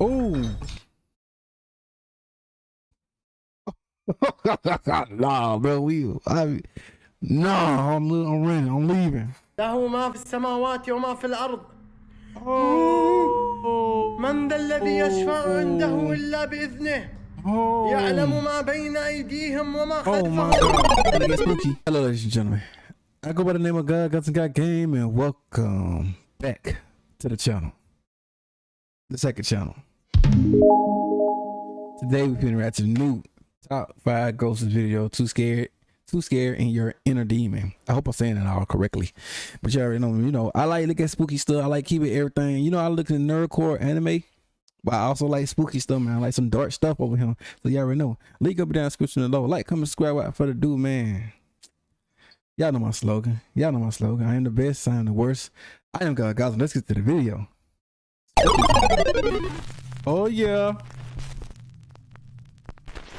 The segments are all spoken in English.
Oh. Nah, bro. I'm running. I'm leaving. له ما في السماوات وما في الأرض. من ذا الذي يشفع عنده إلا بإذنه. يعلم ما بين أيديهم وما خلفهم. Get spooky. Hello, ladies and gentlemen. I go by the name of GODGOTHAM and welcome back to the channel, the second channel. Today we're finna react to the new top 5 ghosts video. Too scared in your inner demon. I hope I'm saying it all correctly, but you already know me. You know I like look at spooky stuff. I like keeping everything. You know I look at nerdcore anime, but I also like spooky stuff, man. I like some dark stuff over here. So you already know. Link up down in the description below. Like, comment, subscribe, without further ado, man. Y'all know my slogan. I am the best, I am the worst. I am GODGOTHAM. Let's get to the video. Oh yeah.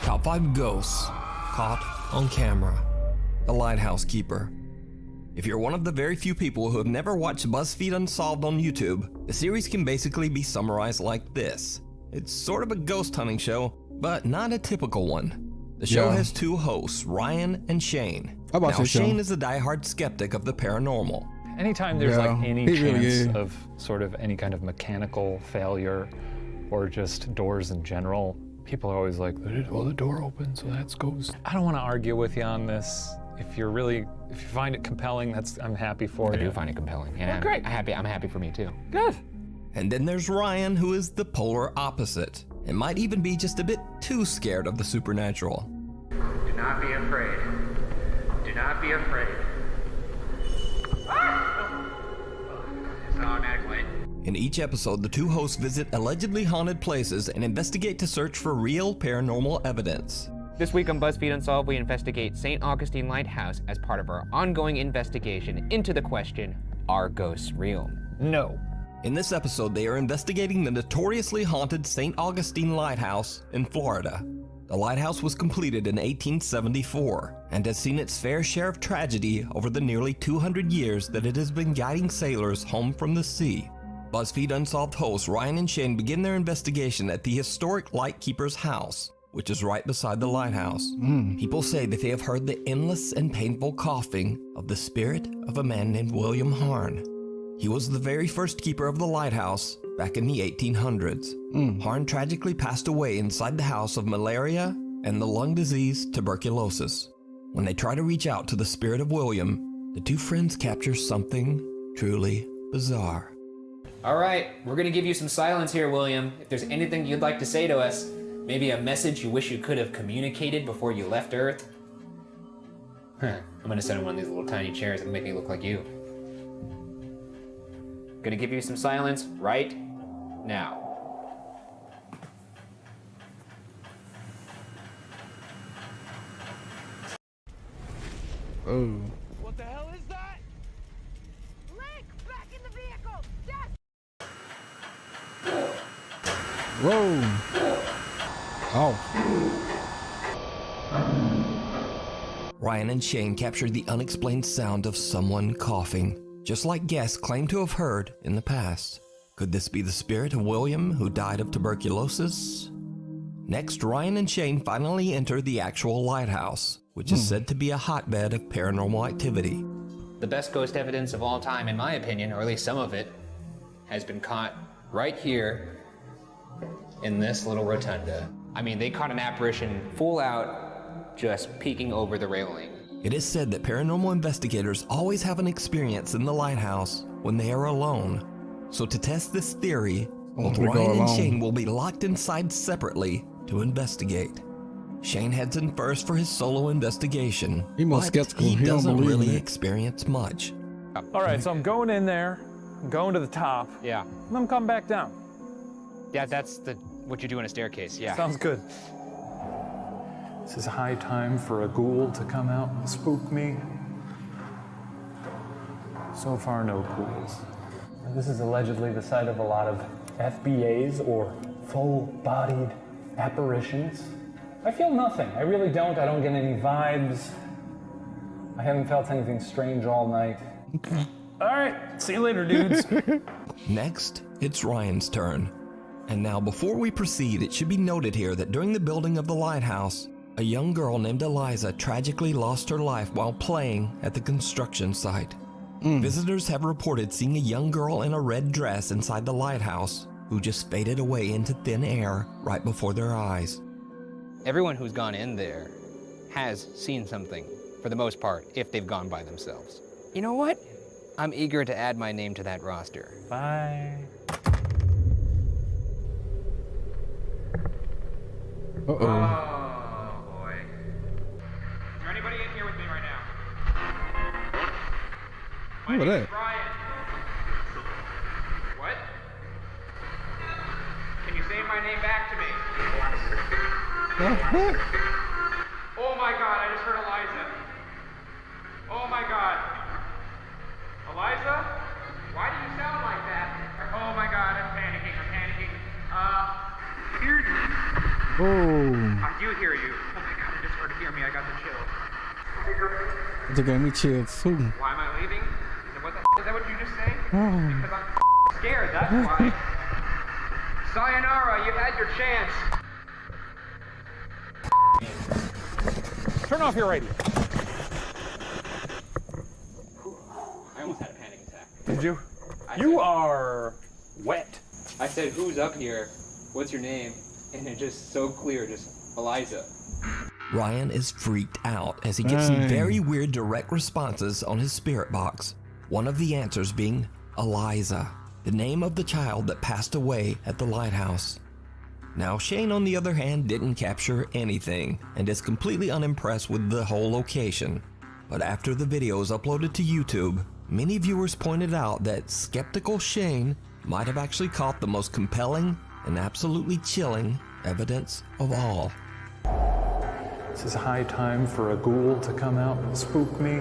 Top 5 ghosts caught on camera. The Lighthouse Keeper. If you're one of the very few people who have never watched BuzzFeed Unsolved on YouTube, the series can basically be summarized like this. It's sort of a ghost hunting show, but not a typical one. The show has 2 hosts, Ryan and Shane. Now, Shane is a diehard skeptic of the paranormal. Anytime there's like any chance of sort of any kind of mechanical failure or just doors in general, people are always like, well, the door opened, so that's ghost. I don't want to argue with you on this. If you find it compelling, I'm happy for you. I do find it compelling. Yeah, well, great. I'm happy for me too. Good. And then there's Ryan, who is the polar opposite, and might even be just a bit too scared of the supernatural. Do not be afraid. Do not be afraid. It's an automatic light. In each episode, the 2 hosts visit allegedly haunted places and investigate to search for real paranormal evidence. This week on BuzzFeed Unsolved, we investigate St. Augustine Lighthouse as part of our ongoing investigation into the question, are ghosts real? No. In this episode, they are investigating the notoriously haunted St. Augustine Lighthouse in Florida. The lighthouse was completed in 1874 and has seen its fair share of tragedy over the nearly 200 years that it has been guiding sailors home from the sea. BuzzFeed Unsolved hosts Ryan and Shane begin their investigation at the historic Lightkeeper's house, which is right beside the lighthouse. People say that they have heard the endless and painful coughing of the spirit of a man named William Harn. He was the very first keeper of the lighthouse back in the 1800s. Harn tragically passed away inside the house of malaria and the lung disease tuberculosis. When they try to reach out to the spirit of William, the 2 friends capture something truly bizarre. All right, we're gonna give you some silence here, William. If there's anything you'd like to say to us, maybe a message you wish you could have communicated before you left Earth. I'm gonna sit in one of these little tiny chairs and make me look like you. Gonna give you some silence right now. Oh. What the hell is that? Link, back in the vehicle. Yes. Whoa. Oh. Ryan and Shane captured the unexplained sound of someone coughing, just like guests claim to have heard in the past. Could this be the spirit of William, who died of tuberculosis? Next, Ryan and Shane finally enter the actual lighthouse, which is said to be a hotbed of paranormal activity. The best ghost evidence of all time, in my opinion, or at least some of it, has been caught right here in this little rotunda. I mean, they caught an apparition full out, just peeking over the railing. It is said that paranormal investigators always have an experience in the lighthouse when they are alone. So to test this theory, both Ryan and Shane will be locked inside separately to investigate. Shane heads in first for his solo investigation, but he doesn't really experience much. All right, so I'm going in there, I'm going to the top. Yeah. And I'm coming back down. Yeah, that's what you do on a staircase, yeah. Sounds good. This is high time for a ghoul to come out and spook me. So far, no ghouls. This is allegedly the site of a lot of FBAs, or full-bodied apparitions. I feel nothing. I really don't. I don't get any vibes. I haven't felt anything strange all night. All right, see you later, dudes. Next, it's Ryan's turn. And now, before we proceed, it should be noted here that during the building of the lighthouse, a young girl named Eliza tragically lost her life while playing at the construction site. Visitors have reported seeing a young girl in a red dress inside the lighthouse who just faded away into thin air right before their eyes. Everyone who's gone in there has seen something, for the most part, if they've gone by themselves. You know what? I'm eager to add my name to that roster. Bye. Oh boy. Is there anybody in here with me right now? My Who name that? is Brian. What? Can you say my name back to me? Oh my god, I just heard Eliza. Oh my god. Eliza? Why do you sound like that? Oh my god, I'm panicking, Here's... Oh. I do hear you. Oh my god, I just heard hear me. I got the chills. It gave me chills too. Why am I leaving? Is that what you just said? Oh. Because I'm scared, that's why. Sayonara, you had your chance. Turn off your radio. I almost had a panic attack. Did you? You are wet. I said, who's up here? What's your name? And it's just so clear, just Eliza. Ryan is freaked out as he gets some very weird direct responses on his spirit box. One of the answers being Eliza, the name of the child that passed away at the lighthouse. Now, Shane, on the other hand, didn't capture anything and is completely unimpressed with the whole location. But after the video was uploaded to YouTube, many viewers pointed out that skeptical Shane might have actually caught the most compelling and absolutely chilling evidence of all. This is high time for a ghoul to come out and spook me.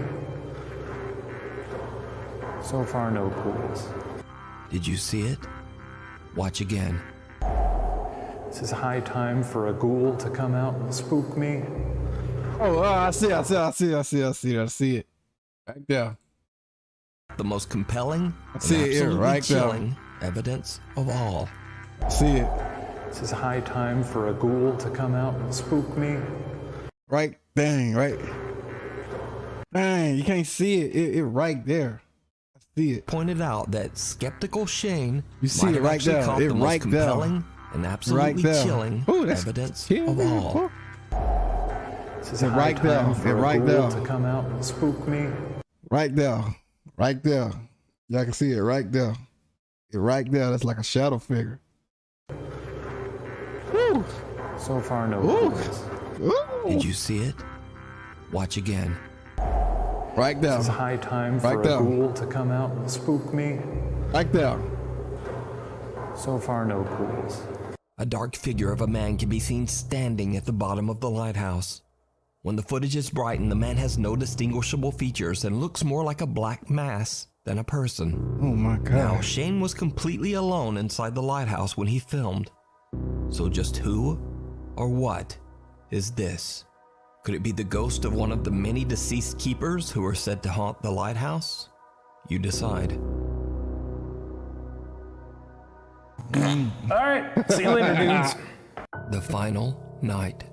So far, no ghouls. Did you see it? Watch again. This is high time for a ghoul to come out and spook me. Oh, I see it. Right there. The most compelling and see it here, absolutely right there. chilling evidence of all. See it. This is high time for a ghoul to come out and spook me. Right, dang, right. Dang, you can't see it. It right there. I see it. Pointed out that skeptical Shane You see might it have right actually there. caught It the right most there. compelling and absolutely Right there. chilling Ooh, that's evidence killing of me. all. This is It high right there. time for It a right ghoul there. to come out and spook me. Right there. Right there. Y'all can see it right there. It right there. That's like a shadow figure. Woo. So far, no Ooh. ghouls. Ooh. Did you see it? Watch again. Right there. This is high time for Right a there. ghoul to come out and spook me. Right there. So far, no ghouls. A dark figure of a man can be seen standing at the bottom of the lighthouse. When the footage is brightened, the man has no distinguishable features and looks more like a black mass than a person. Oh my Now, God. Shane was completely alone inside the lighthouse when he filmed. So just who or what is this? Could it be the ghost of one of the many deceased keepers who are said to haunt the lighthouse? You decide. All right, see you later, dudes. The final night.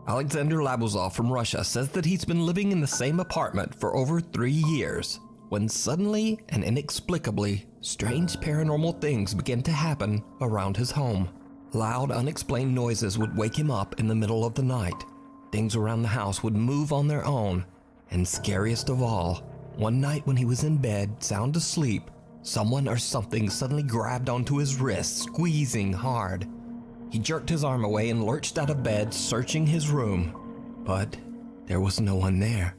Alexander Labuzov from Russia says that he's been living in the same apartment for over 3 years, when suddenly and inexplicably, strange paranormal things began to happen around his home. Loud, unexplained noises would wake him up in the middle of the night. Things around the house would move on their own, and scariest of all, one night when he was in bed, sound asleep, someone or something suddenly grabbed onto his wrist, squeezing hard. He jerked his arm away and lurched out of bed, searching his room. But there was no one there.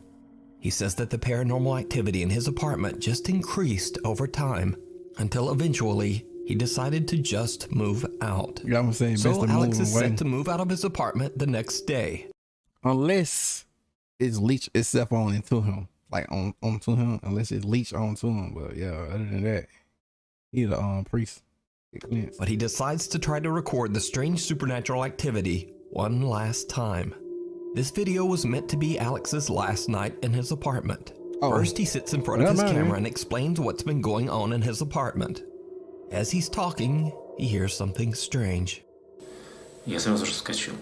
He says that the paranormal activity in his apartment just increased over time, until eventually he decided to just move out. Yeah, I'm saying best So to Alex move is away. set to move out of his apartment the next day. Unless it's leached itself on into him. Like onto him. Unless it's leached onto him. But yeah, other than that, he's a priest. Get cleansed. But he decides to try to record the strange supernatural activity one last time. This video was meant to be Alex's last night in his apartment. Oh. First, he sits in front of Yeah, his man. camera and explains what's been going on in his apartment. As he's talking, he hears something strange. Я сразу же вскочил,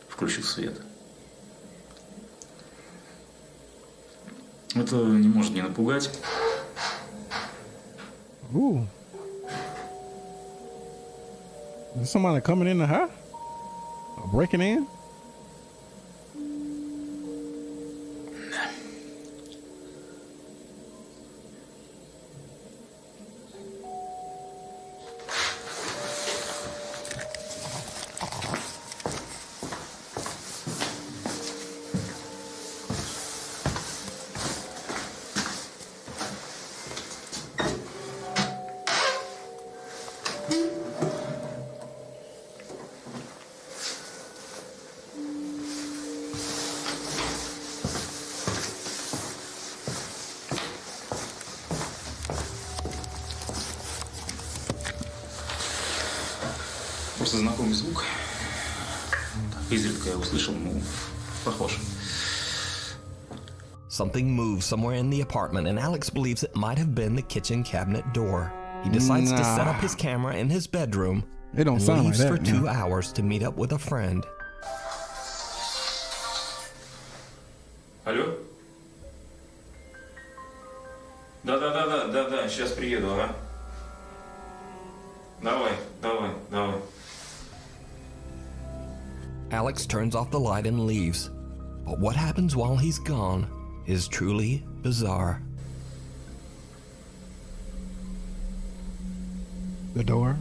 включил свет. Это не может не напугать. Ooh. Is somebody coming in the house? Or breaking in? Просто знакомый звук. Изредка я услышал, ну, похож. Something moves somewhere in the apartment, and Alex believes it might have been the kitchen cabinet door. He decides to set up his camera in his bedroom It don't and sound like leaves that. for 2 man. hours to meet up with a friend. Алло? Да, сейчас приеду, ага. Давай. Alex turns off the light and leaves. But what happens while he's gone is truly bizarre. The door.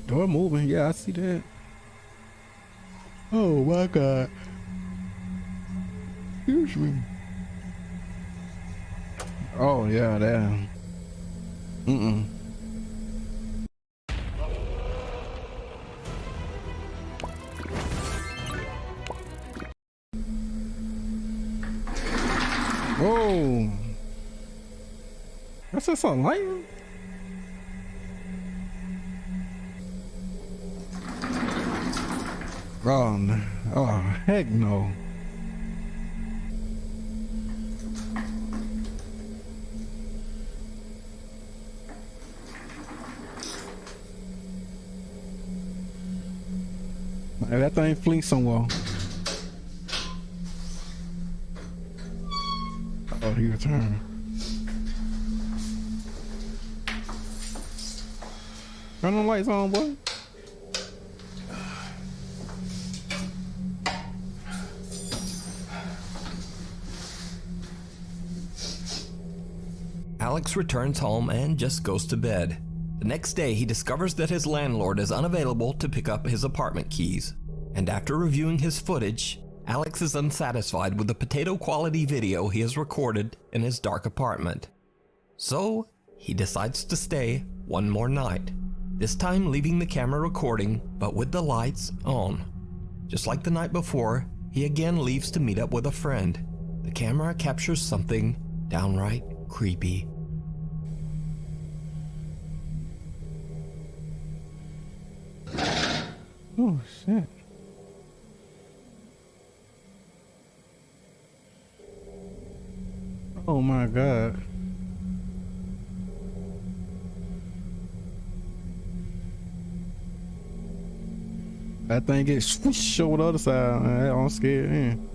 Door moving. Yeah, I see that. Oh my God. Excuse me. Oh yeah, damn. Whoa. That's just something lighting. Oh, heck no. Hey, that thing flees somewhere. Oh, he returned. Turn the lights on, boy. Alex returns home and just goes to bed. The next day, he discovers that his landlord is unavailable to pick up his apartment keys. And after reviewing his footage, Alex is unsatisfied with the potato quality video he has recorded in his dark apartment. So, he decides to stay one more night, this time leaving the camera recording, but with the lights on. Just like the night before, he again leaves to meet up with a friend. The camera captures something downright creepy. Oh shit. Oh my God. That thing gets swoosh over the other side, man. I'm scared, man.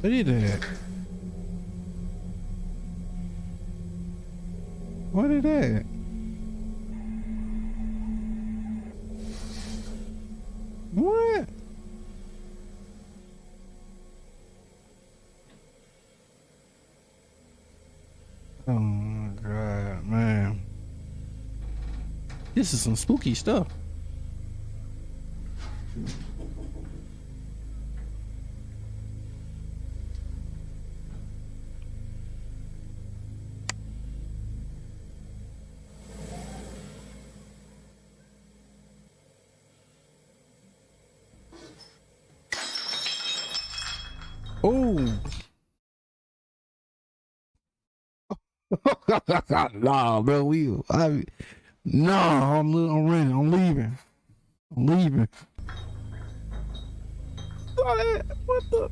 What is that? What is that? What? Oh my God, man. This is some spooky stuff. Oh. Nah, bro. I'm running. I'm leaving. What the?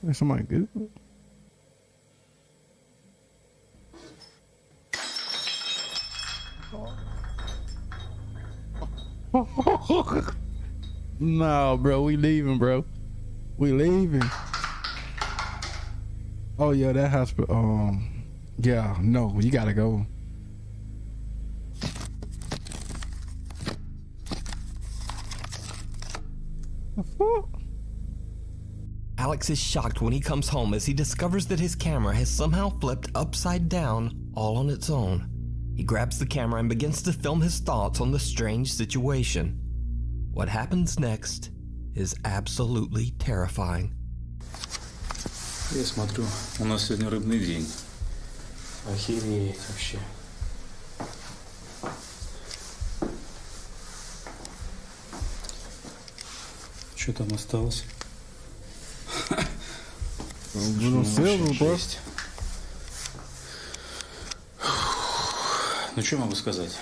There's somebody good. No, bro, we leaving, bro. We leaving. Oh yeah, that hospital. Yeah, no, you gotta go. The fuck? Alex is shocked when he comes home as he discovers that his camera has somehow flipped upside down all on its own. He grabs the camera and begins to film his thoughts on the strange situation. What happens next is absolutely terrifying. Я смотрю, у нас сегодня рыбный день. Охереть вообще. Что там осталось? Ну что могу сказать?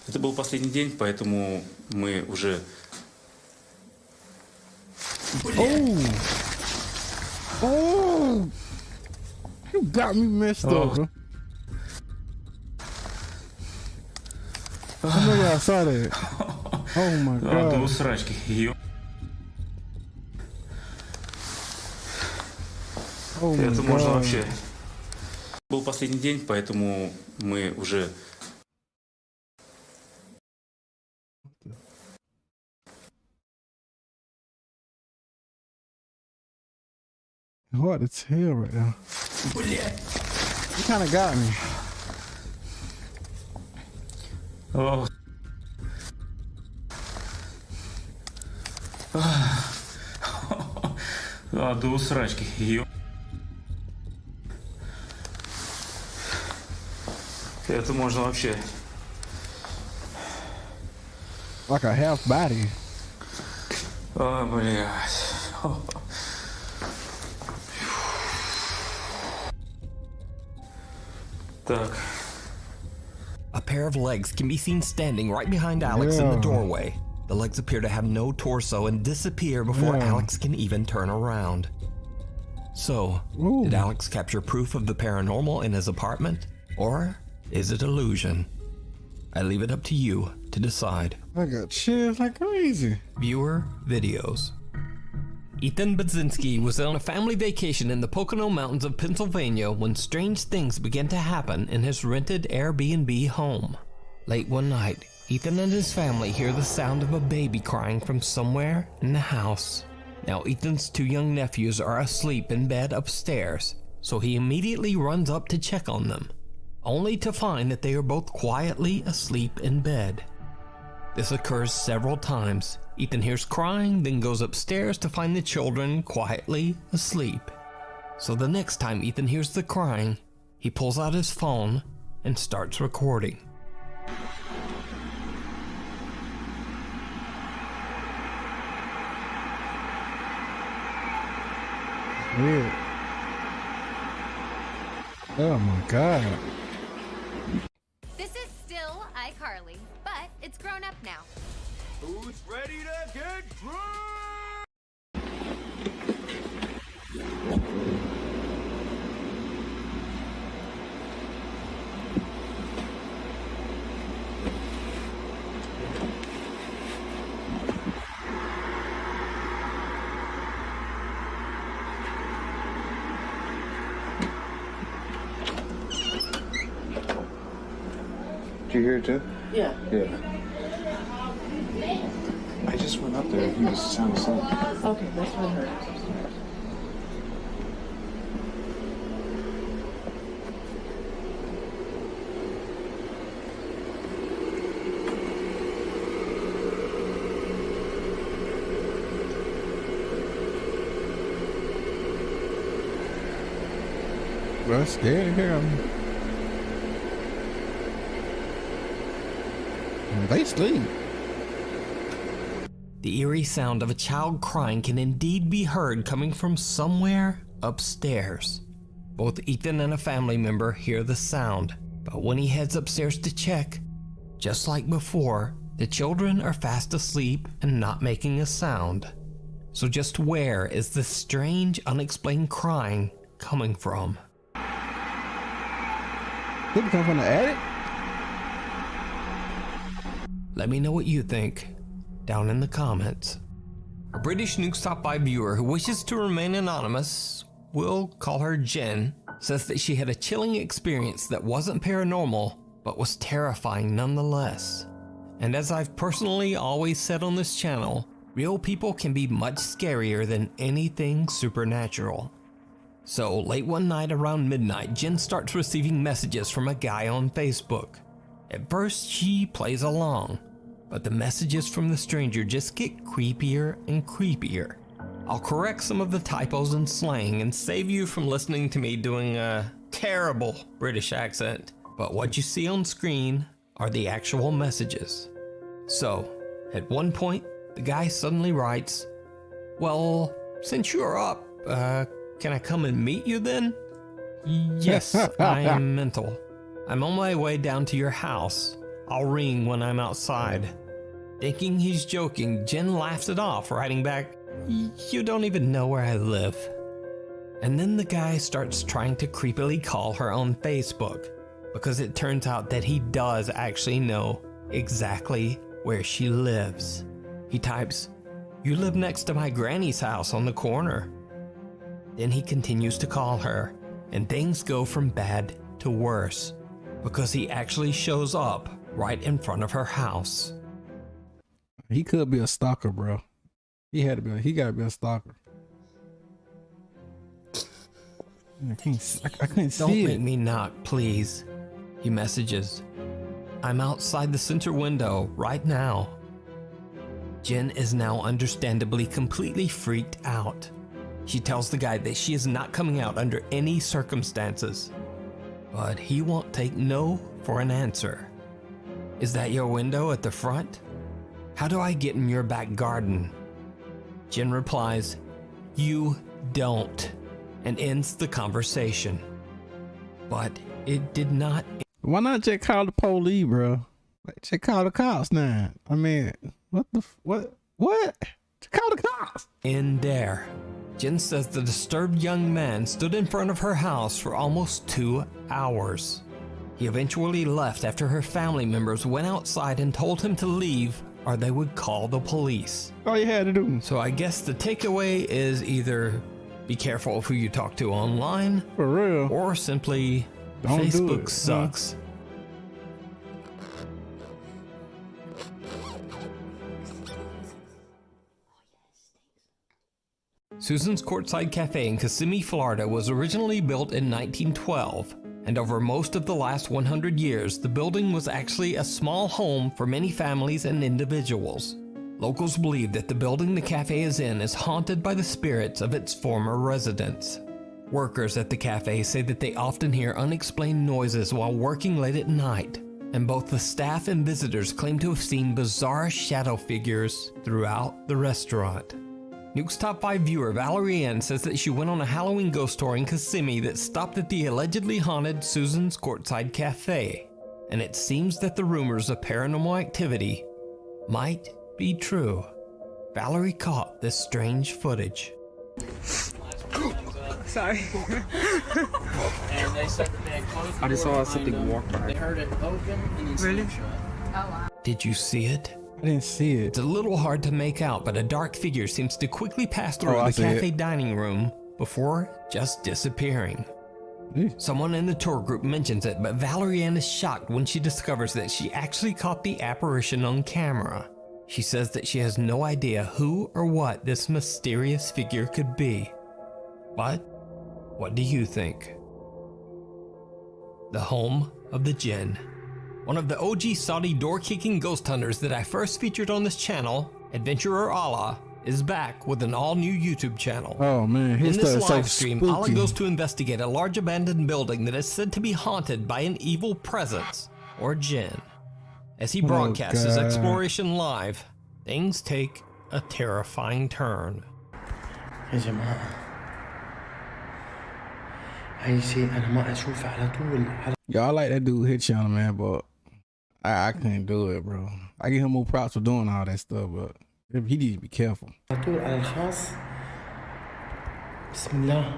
Это был последний день, поэтому мы уже... Oh! You got me messed up, bro. I know I saw that. Oh my god. До усрачки. Это можно вообще. Был последний день, поэтому мы уже... Hard to tell right now. You kind of got me. Oh. До усрачки. Это можно вообще. Like a half body. О, блядь. Так. A pair of legs can be seen standing right behind Alex in the doorway. The legs appear to have no torso and disappear before Alex can even turn around. So, did Alex capture proof of the paranormal in his apartment? Or is it illusion? I leave it up to you to decide. I got chills like crazy. Viewer videos. Ethan Budzinski was on a family vacation in the Pocono Mountains of Pennsylvania when strange things began to happen in his rented Airbnb home. Late one night, Ethan and his family hear the sound of a baby crying from somewhere in the house. Now Ethan's two young nephews are asleep in bed upstairs, so he immediately runs up to check on them, only to find that they are both quietly asleep in bed. This occurs several times. Ethan hears crying, then goes upstairs to find the children quietly asleep. So the next time Ethan hears the crying, he pulls out his phone and starts recording. Weird. Oh my god. This is still iCarly, but it's grown up now. Who's ready to get drunk? Did you hear it too? Yeah. Yeah. I just went up there and he was sound asleep. Okay, that's what I heard. Bro, that's scary. They sleep. The eerie sound of a child crying can indeed be heard coming from somewhere upstairs. Both Ethan and a family member hear the sound, but when he heads upstairs to check, just like before, the children are fast asleep and not making a sound. So just where is this strange, unexplained crying coming from? Could come from the attic? Let me know what you think down in the comments. A British Nuke Top 5 viewer who wishes to remain anonymous, we'll call her Jen, says that she had a chilling experience that wasn't paranormal, but was terrifying nonetheless. And as I've personally always said on this channel, real people can be much scarier than anything supernatural. So late one night around midnight, Jen starts receiving messages from a guy on Facebook. At first she plays along, but the messages from the stranger just get creepier and creepier. I'll correct some of the typos and slang and save you from listening to me doing a terrible British accent, but what you see on screen are the actual messages. So, at one point, the guy suddenly writes, "Well, since you're up, can I come and meet you then?" "Yes, I am mental. I'm on my way down to your house. I'll ring when I'm outside." Thinking he's joking, Jen laughs it off, writing back, "You don't even know where I live." And then the guy starts trying to creepily call her on Facebook, because it turns out that he does actually know exactly where she lives. He types, "You live next to my granny's house on the corner." Then he continues to call her, and things go from bad to worse, because he actually shows up right in front of her house. He could be a stalker, bro. He gotta be a stalker. I couldn't see "Don't it. make me knock, please," he messages. "I'm outside the center window right now." Jen is now understandably completely freaked out. She tells the guy that she is not coming out under any circumstances, but he won't take no for an answer. "Is that your window at the front? How do I get in your back garden?" Jen replies, "You don't," and ends the conversation. But it did not. Why not just call the police, bro? Like, just call the cops now. I mean, what? Just call the cops. In there. Jen says the disturbed young man stood in front of her house for almost 2 hours. He eventually left after her family members went outside and told him to leave or they would call the police. All you had to do. So I guess the takeaway is either be careful of who you talk to online, for real, or simply don't Facebook sucks. Susan's Courtside Cafe in Kissimmee, Florida was originally built in 1912, and over most of the last 100 years, the building was actually a small home for many families and individuals. Locals believe that the building the cafe is in is haunted by the spirits of its former residents. Workers at the cafe say that they often hear unexplained noises while working late at night, and both the staff and visitors claim to have seen bizarre shadow figures throughout the restaurant. Nuke's Top 5 viewer Valerie Ann says that she went on a Halloween ghost tour in Kissimmee that stopped at the allegedly haunted Susan's Courtside Cafe, and it seems that the rumors of paranormal activity might be true. Valerie caught this strange footage. Sorry. And they said that they had closed the I just door saw behind something them. walk by. They heard it open and then Really? shut. Oh, wow. Did you see it? I didn't see it. It's a little hard to make out, but a dark figure seems to quickly pass through I the see cafe it. dining room before just disappearing. Someone in the tour group mentions it, but Valerie Ann is shocked when she discovers that she actually caught the apparition on camera. She says that she has no idea who or what this mysterious figure could be. But what do you think? The home of the Jinn. One of the OG Saudi door-kicking ghost hunters that I first featured on this channel, Adventurer Allah, is back with an all-new YouTube channel. Oh man, his In this stuff is so live stream, spooky. Allah goes to investigate a large abandoned building that is said to be haunted by an evil presence, or Jinn. As he broadcasts his God. exploration live, things take A terrifying turn. يا جماعة أي شيء أنا ما أشوفه على طول. Y'all like that dude hit channel, man, but I couldn't do it, bro. I give him more props for doing all that stuff, but he needs to be careful. على طول على الخاص. بسم الله.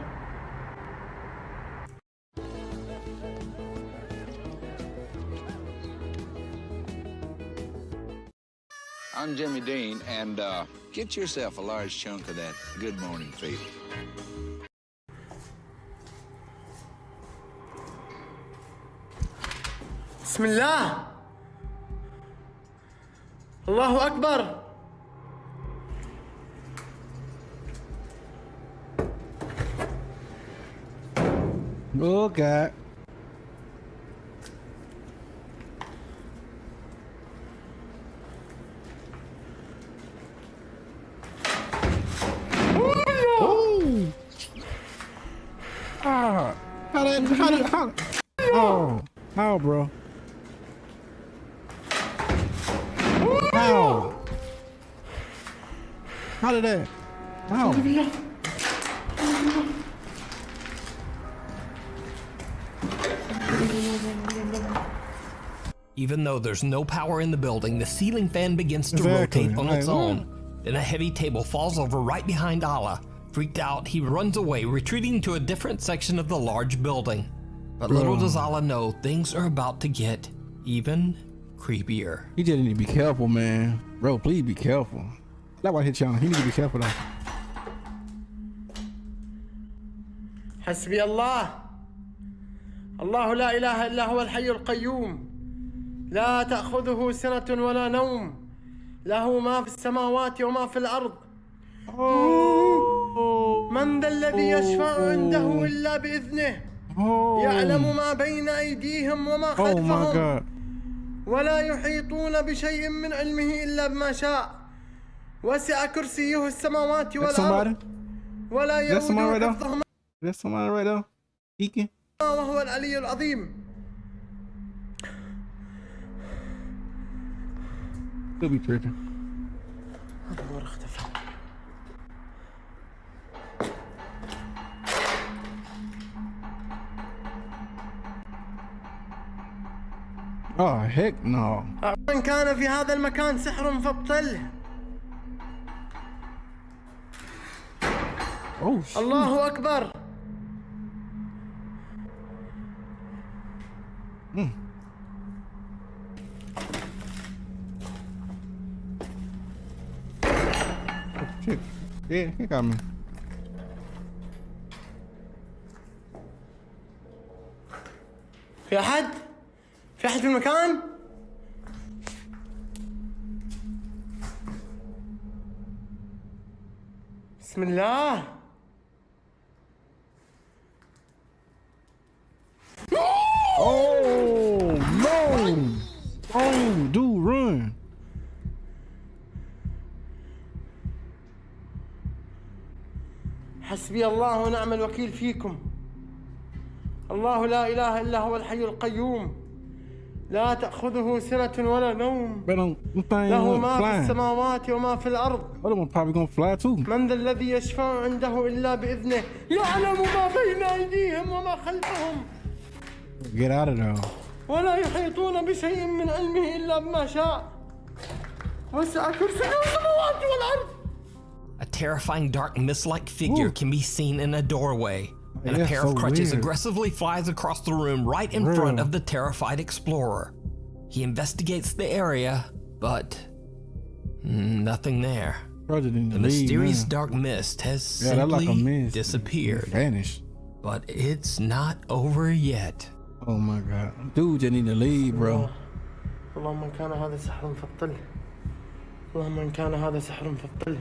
I'm Jimmy Dean, and get yourself a large chunk of that good morning feeling. بسم الله. الله أكبر. Oh God. How, bro? How? How did that? How? Even though there's no power in the building, the ceiling fan begins to rotate on its own. Then a heavy table falls over right behind Allah. Freaked out, he runs away, retreating to a different section of the large building. But little does Allah know, things are about to get even creepier. He just need to be careful, man. Bro, please be careful. That's why his channel. He need to be careful though. حسبي الله. الله لا إله إلا هو الحي القيوم. لا تأخذه سنة ولا نوم. له ما في السماوات وما في الأرض. من ذا الذي يشفع عنده إلا بإذنه. يعلم ما بين أيديهم وما خلفهم. ولا يحيطون بشيء من علمه إلا بما شاء. وسع كرسيه السماوات والأرض. ولا يؤوده حفظهما. That's somebody right there. Speaking. وهو العلي العظيم. Could be tripping. النور اختفى. Oh heck no. من كان في هذا المكان سحر فابطله. Oh shit. الله أكبر. Shit. Yeah, he got me. في أحد؟ في أحد في المكان؟ بسم الله. Oh no! Oh, dude, run! حسبي الله ونعم الوكيل فيكم. الله لا إله إلا هو الحي القيوم. لا تأخذه سنة ولا نوم. له ما في السماوات وما في الأرض. من ذا الذي يشفع عنده إلا بإذنه. يعلم ما بين أيديهم وما خلفهم. Get out of there. ولا يحيطون بشيء من علمه إلا بما شاء. وسع كرسيه السماوات والأرض. A terrifying dark mist-like figure can be seen in a doorway, and a pair of crutches aggressively flies across the room right in front of the terrified explorer. He investigates the area, but nothing there. The mysterious dark mist has simply disappeared. Vanished. But it's not over yet. Oh my God. Dude, you need to leave, bro. اللهم إن كان هذا سحر فابطله. اللهم إن كان هذا سحر فابطله.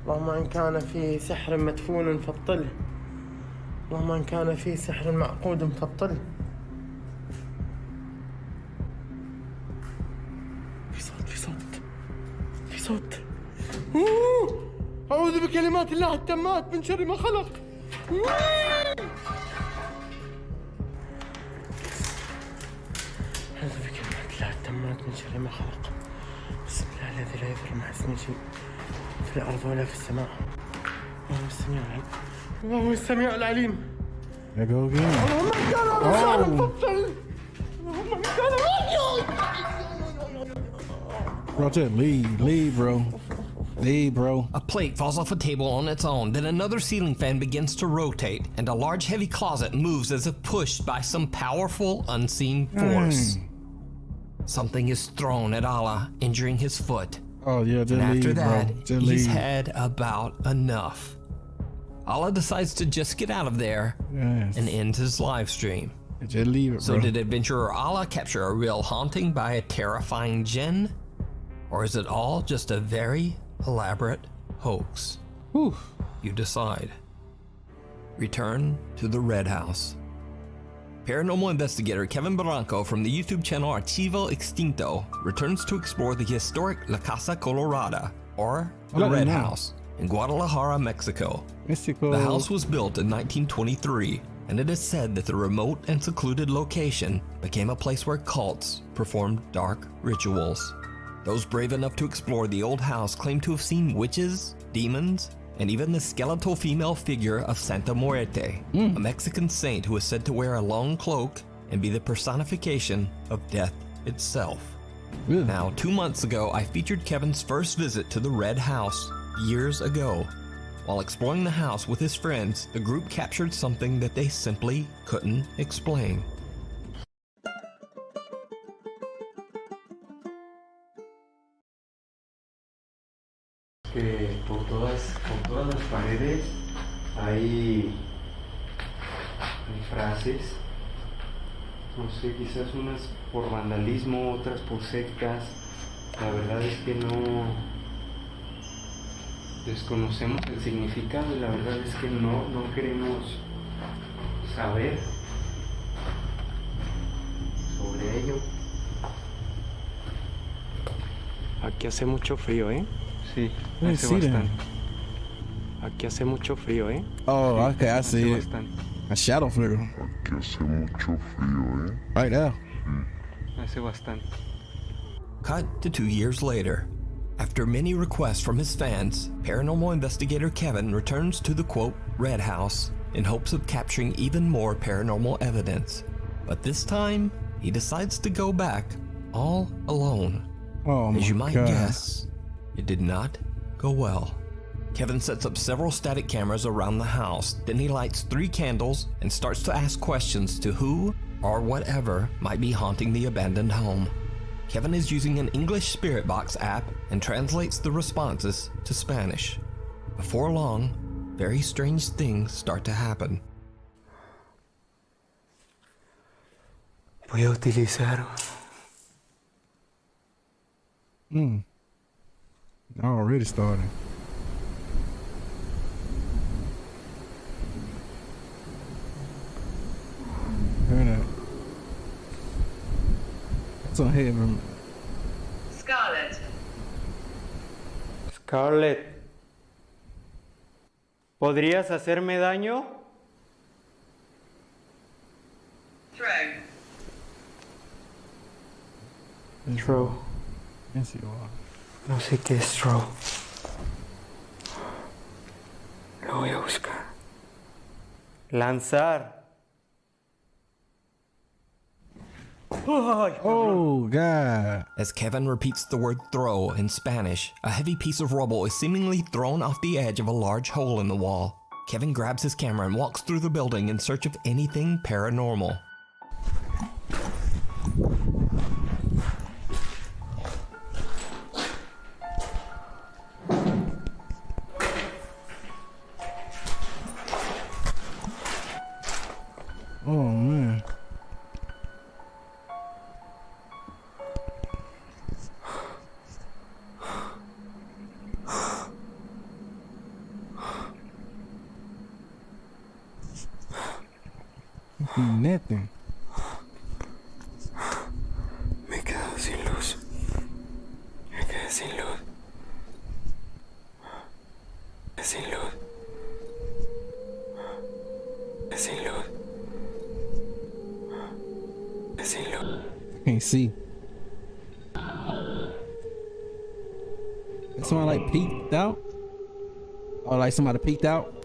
اللهم إن كان في سحر مدفون فابطله. اللهم إن كان في سحر معقود فابطله. في صوت في صوت في صوت. أعوذ بكلمات الله التامات من شر ما خلق. أعوذ بكلمات الله التامات من شر ما خلق. بسم الله الذي لا يضر مع اسمه شيء في الأرض ولا في السماء. الله السميع العليم. There go again. اللهم كان اللهم كان Bro, just leave, bro. Leave, bro. A plate falls off a table on its own, then another ceiling fan begins to rotate, and a large heavy closet moves as if pushed by some powerful unseen force. Something is thrown at Allah, injuring his foot. Oh yeah, just and after leave, that, bro. Just he's leave. had about enough. Allah decides to just get out of there and end his live stream. Just leave it, So bro. did adventurer Allah capture a real haunting by a terrifying jinn? Or is it all just a very elaborate hoax? Whew. You decide. Return to the Red House. Paranormal investigator Kevin Barranco from the YouTube channel Archivo Extinto returns to explore the historic La Casa Colorada, or the Red House, in Guadalajara, Mexico. The house was built in 1923, and it is said that the remote and secluded location became a place where cults performed dark rituals. Those brave enough to explore the old house claim to have seen witches, demons, and even the skeletal female figure of Santa Muerte, a Mexican saint who is said to wear a long cloak and be the personification of death itself. Now, 2 months ago, I featured Kevin's first visit to the Red House years ago. While exploring the house with his friends, the group captured something that they simply couldn't explain. Que por todas las paredes hay frases, no sé, quizás unas por vandalismo, otras por sectas. La verdad es que no desconocemos el significado y la verdad es que no queremos saber sobre ello. Aquí hace mucho frío, ¿eh? Sí, hace bastante. Aquí hace mucho frío, ¿eh? Oh, okay, I see it. A shadow figure. Aquí hace mucho frío, ¿eh? Right there. Hace bastante. Cut to 2 years later. After many requests from his fans, paranormal investigator Kevin returns to the quote, Red House, in hopes of capturing even more paranormal evidence. But this time, he decides to go back all alone. Oh, as you might God. guess, it did not go well. Kevin sets up several static cameras around the house, then he lights 3 candles and starts to ask questions to who or whatever might be haunting the abandoned home. Kevin is using an English spirit box app and translates the responses to Spanish. Before long, very strange things start to happen. Voy a utilizar Already starting. Hear that? It's on here, man. Scarlett, ¿podrías hacerme daño? Throw. Yes, you are. No sé qué es throw. Lo voy a buscar. Lanzar. Oh, God. As Kevin repeats the word throw in Spanish, a heavy piece of rubble is seemingly thrown off the edge of a large hole in the wall. Kevin grabs his camera and walks through the building in search of anything paranormal. Oh, man. Nothing. Me he quedado sin luz. Me quedé sin luz. Sin luz. Sin luz. Sin luz. Can't see. It sound like peeked out. Oh, like somebody peeked out.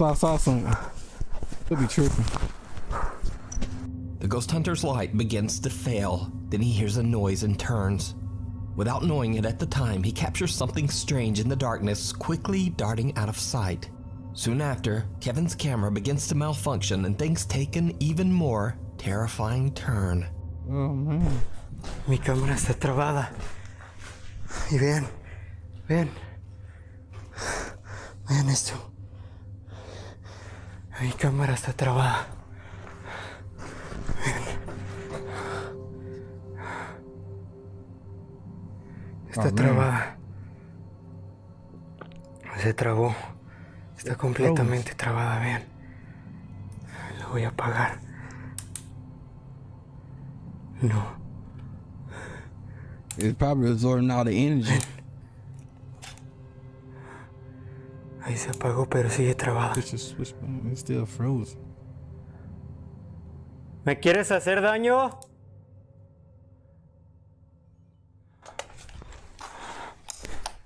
I saw something. Could be tripping. The ghost hunter's light begins to fail. Then he hears a noise and turns. Without knowing it at the time, he captures something strange in the darkness, quickly darting out of sight. Soon after, Kevin's camera begins to malfunction and things take an even more terrifying turn. Oh man. Mi cámara está trabada. Y vean, vean. Vean esto. Mi cámara está trabada. Está trabada. Se trabó. Está completamente trabada, vean. Lo voy a apagar. No. It's probably absorbing all the energy. Ahí se apagó, pero sigue trabada. It's still frozen. ¿Me quieres hacer daño?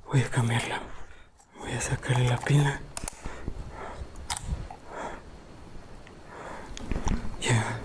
Voy a cambiarla. Voy a sacarle la pila. Ya.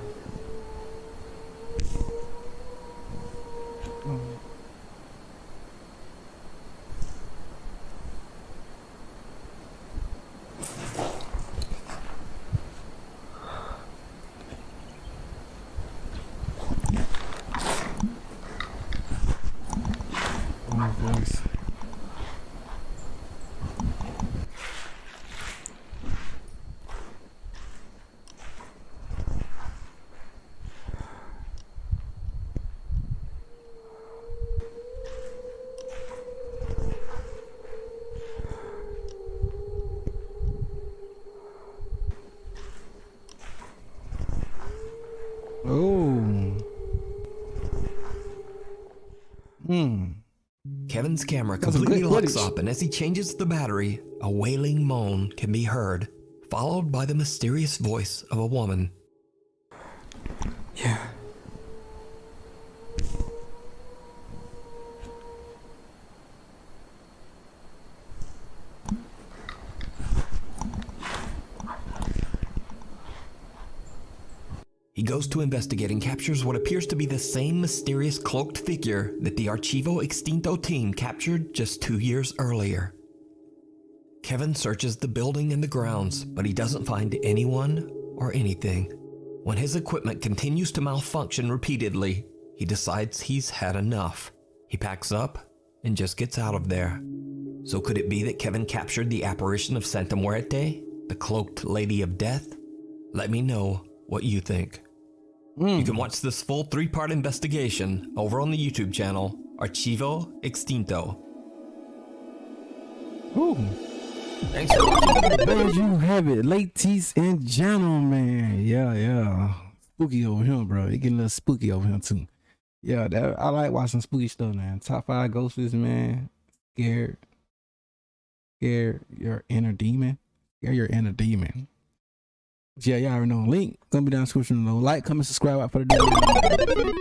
Kevin's camera completely locks up, and as he changes the battery, a wailing moan can be heard, followed by the mysterious voice of a woman. Yeah. He goes to investigate and captures what appears to be the same mysterious cloaked figure that the Archivo Extinto team captured just 2 years earlier. Kevin searches the building and the grounds, but he doesn't find anyone or anything. When his equipment continues to malfunction repeatedly, he decides he's had enough. He packs up and just gets out of there. So could it be that Kevin captured the apparition of Santa Muerte, the cloaked Lady of Death? Let me know what you think. You can watch this full 3-part investigation over on the YouTube channel, Archivo Extinto. Ooh. Thanks for watching. There you have it, ladies and gentlemen. Yeah. Spooky over here, bro. It getting a little spooky over here too. Yeah, I like watching spooky stuff, man. Top 5 ghosts, man. Scare your inner demon. Scare your inner demon. Yeah, y'all already know. Link gonna be down in the description below. Like, comment, subscribe out for the video.